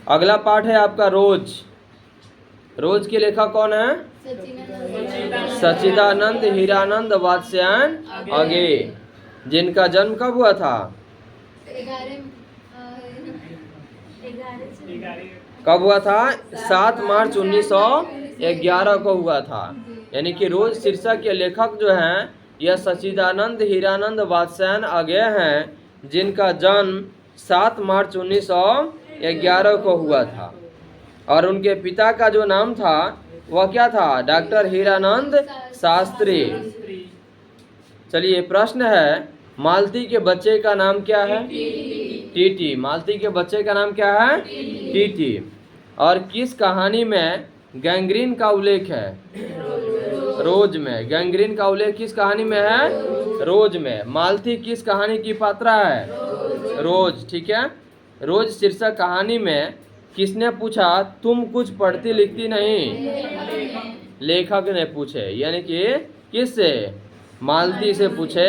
अगला पाठ है आपका रोज। रोज के लेखक कौन है? सच्चिदानंद हीरानंद वात्स्यायन अगे, जिनका जन्म कब हुआ था? कब हुआ था? 7 मार्च 1911 को हुआ था। यानी कि रोज शीर्षक के लेखक जो हैं यह सच्चिदानंद हीरानंद वात्स्यायन अगे हैं, जिनका जन्म 7 मार्च 1911 को हुआ था। और उनके पिता का जो नाम था वह क्या था? डॉक्टर हीरानंद शास्त्री। चलिए प्रश्न है, मालती के बच्चे का नाम क्या है? टीटी। मालती के बच्चे का नाम क्या है? टीटी। और किस कहानी में गैंग्रीन का उल्लेख है? रोज में। गैंग्रीन का उल्लेख किस कहानी में है? रोज में। मालती किस कहानी की पात्रा है? रोज। ठीक है। रोज शीर्षक कहानी में किसने पूछा तुम कुछ पढ़ती लिखती नहीं? लेखक ने पूछे। यानी कि किससे? मालती से पूछे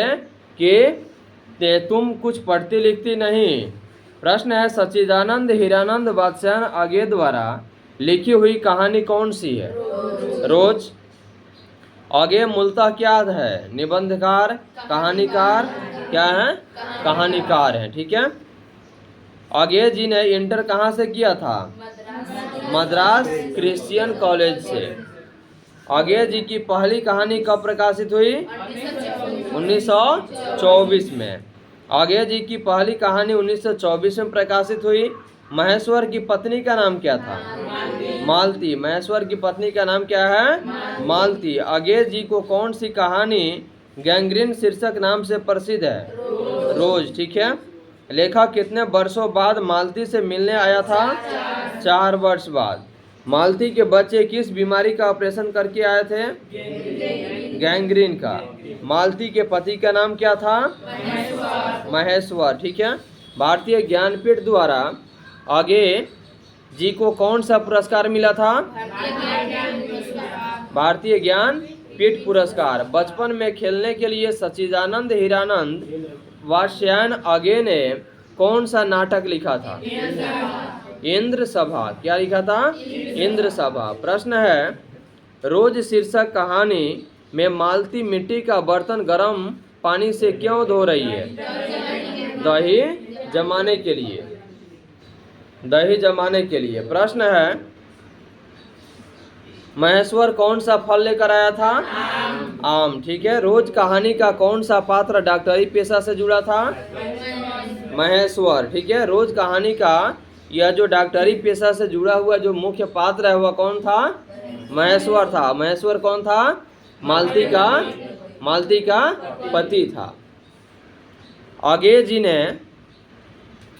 कि तुम कुछ पढ़ती लिखती नहीं। प्रश्न है, सच्चिदानंद हीरानंद वात्स्यायन अगे द्वारा लिखी हुई कहानी कौन सी है? रोज। आगे मूलतः क्या है? निबंधकार, कहानीकार, क्या है? कहानीकार है। ठीक है। आगे जी ने इंटर कहाँ से किया था? मद्रास क्रिश्चियन कॉलेज से। आगे जी की पहली कहानी कब प्रकाशित हुई? 1924 में। आगे जी की पहली कहानी 1924 में प्रकाशित हुई। महेश्वर की पत्नी का नाम क्या था? मालती। महेश्वर की पत्नी का नाम क्या है? मालती। आगे जी को कौन सी कहानी गैंग्रीन शीर्षक नाम से प्रसिद्ध है? रोज। ठीक है। लेखक कितने वर्षों बाद मालती से मिलने आया था? 4 वर्ष बाद। मालती के बच्चे किस बीमारी का ऑपरेशन करके आए थे? गैंग्रीन का। मालती के पति का नाम क्या था? महेश्वर। ठीक है। भारतीय ज्ञानपीठ द्वारा आगे जी को कौन सा पुरस्कार मिला था? भारतीय ज्ञानपीठ पुरस्कार। बचपन में खेलने के लिए सच्चिदानंद हीरानंद वात्स्यायन अगे ने कौन सा नाटक लिखा था? इंद्र सभा। क्या लिखा था? इंद्र सभा। प्रश्न है, रोज शीर्षक कहानी में मालती मिट्टी का बर्तन गर्म पानी से क्यों धो रही है? दही जमाने के लिए। दही जमाने के लिए। प्रश्न है, महेश्वर कौन सा फल लेकर आया था? आम। ठीक है। रोज कहानी का कौन सा पात्र डॉक्टरी पेशा से जुड़ा था? महेश्वर। ठीक है। रोज कहानी का यह जो डॉक्टरी पेशा से जुड़ा हुआ जो मुख्य पात्र है वह कौन था? महेश्वर था। महेश्वर कौन था? मालती का पति था। आगे जी ने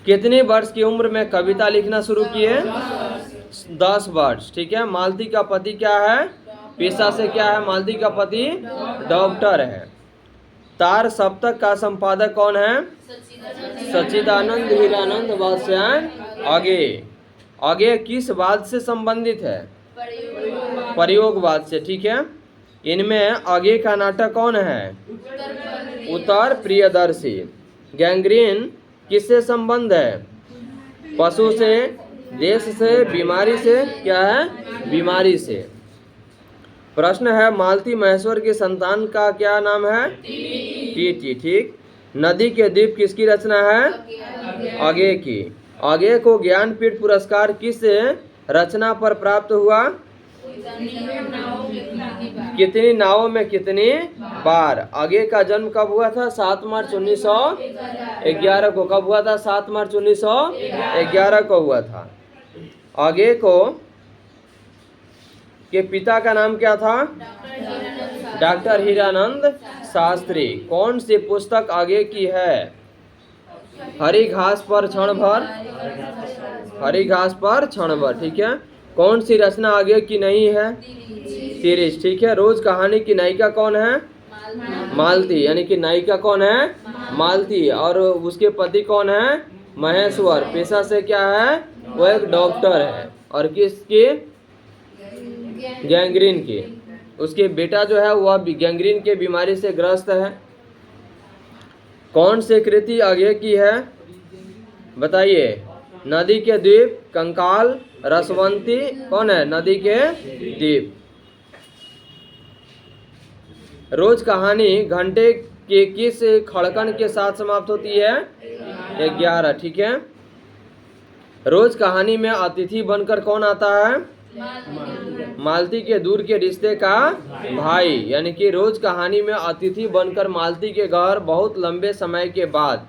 कितने वर्ष की उम्र में कविता लिखना शुरू किए? 10 वर्ष। ठीक है। मालती का पति क्या है? पेशा से क्या है? मालती का पति डॉक्टर है। तार सप्तक का संपादक कौन है? सच्चिदानंद हीरानंद वात्स्यायन अगे। आगे किस वाद से संबंधित है? प्रयोगवाद से। ठीक है। इनमें आगे का नाटक कौन है? उत्तर प्रियदर्शी। गैंग्रीन किससे संबंध है? पशु से, देश से, बीमारी से, क्या है? बीमारी से। प्रश्न है, मालती महेश्वर की संतान का क्या नाम है? टीटी। ठीक। नदी के द्वीप किसकी रचना है? आगे की। आगे को ज्ञानपीठ पुरस्कार किस रचना पर प्राप्त हुआ? कितनी नावों में कितनी बार। आगे का जन्म कब हुआ था? 7 मार्च 1911 को। कब हुआ था? 7 मार्च 1911 को हुआ था। आगे को के पिता का नाम क्या था? डॉक्टर हीरानंद शास्त्री। कौन सी पुस्तक आगे की है? हरी घास पर क्षण भर। हरी घास पर क्षण भर। ठीक है। कौन सी रचना आगे की नहीं है? सीरीज। ठीक है। रोज कहानी की नायिका कौन है? मालती। यानी कि नायिका कौन है? मालती। और उसके पति कौन है? महेश्वर। पेशा से क्या है? वो एक डॉक्टर है। और किसकी? गैंग्रीन की। उसके बेटा जो है वह गैंग्रीन के बीमारी से ग्रस्त है। कौन सी कृति आगे की है? बताइए। नदी के द्वीप, कंकाल, रसवंती कौन है? नदी के द्वीप। रोज कहानी घंटे के किस खड़कन के साथ समाप्त होती है? 11। ठीक है। रोज कहानी में अतिथि बनकर कौन आता है? मालती के दूर के रिश्ते का भाई। यानी कि रोज कहानी में अतिथि बनकर मालती के घर बहुत लंबे समय के बाद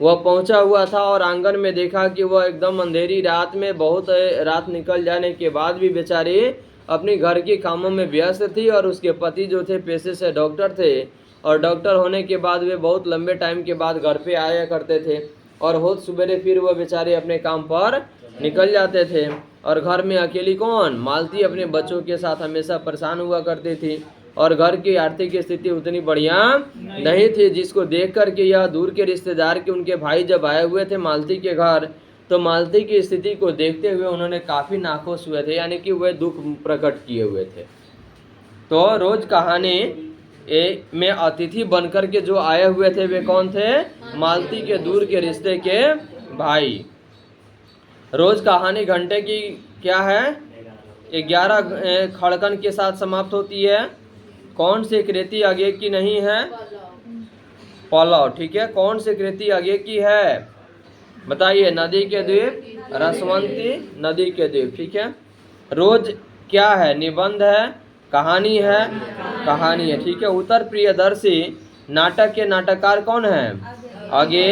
वह पहुंचा हुआ था और आंगन में देखा कि वह एकदम अंधेरी रात में, बहुत रात निकल जाने के बाद भी बेचारी अपनी घर के कामों में व्यस्त थी और उसके पति जो थे पेशे से डॉक्टर थे और डॉक्टर होने के बाद वे बहुत लंबे टाइम के बाद घर पे आया करते थे और बहुत सवेरे फिर वह बेचारे अपने काम पर निकल जाते थे और घर में अकेली कौन? मालती अपने बच्चों के साथ हमेशा परेशान हुआ करती थी और घर की आर्थिक स्थिति उतनी बढ़िया नहीं थी, जिसको देख कर के यह दूर के रिश्तेदार के उनके भाई जब आए हुए थे मालती के घर, तो मालती की स्थिति को देखते हुए उन्होंने काफ़ी नाखुश हुए थे, यानी कि वे दुख प्रकट किए हुए थे। तो रोज कहानी में अतिथि बनकर के जो आए हुए थे वे कौन थे? मालती के दूर के रिश्ते के भाई। रोज कहानी घंटे की क्या है? 11 खड़कन के साथ समाप्त होती है। कौन सी कृति आगे की नहीं है? पल्लव। ठीक है। कौन सी कृति आगे की है? बताइए। नदी के द्वीप, रसवंती, नदी के द्वीप। ठीक है। रोज क्या है? निबंध है, कहानी है, कहानी है। ठीक है। उत्तर प्रियदर्शी नाटक के नाटककार कौन है? आगे।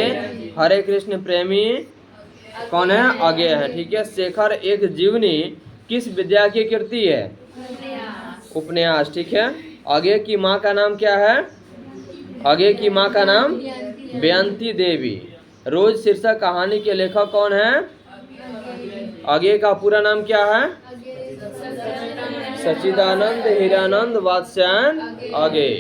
हरे कृष्ण प्रेमी कौन है? आगे है। ठीक है। शेखर एक जीवनी किस विद्या की कृति है? उपन्यास। ठीक है। आगे की माँ का नाम क्या है? आगे की माँ का नाम बेअंती देवी। रोज शीर्षक कहानी के लेखक कौन है? आगे का पूरा नाम क्या है? सच्चिदानंद हीरानंद वात्स्यायन आगे।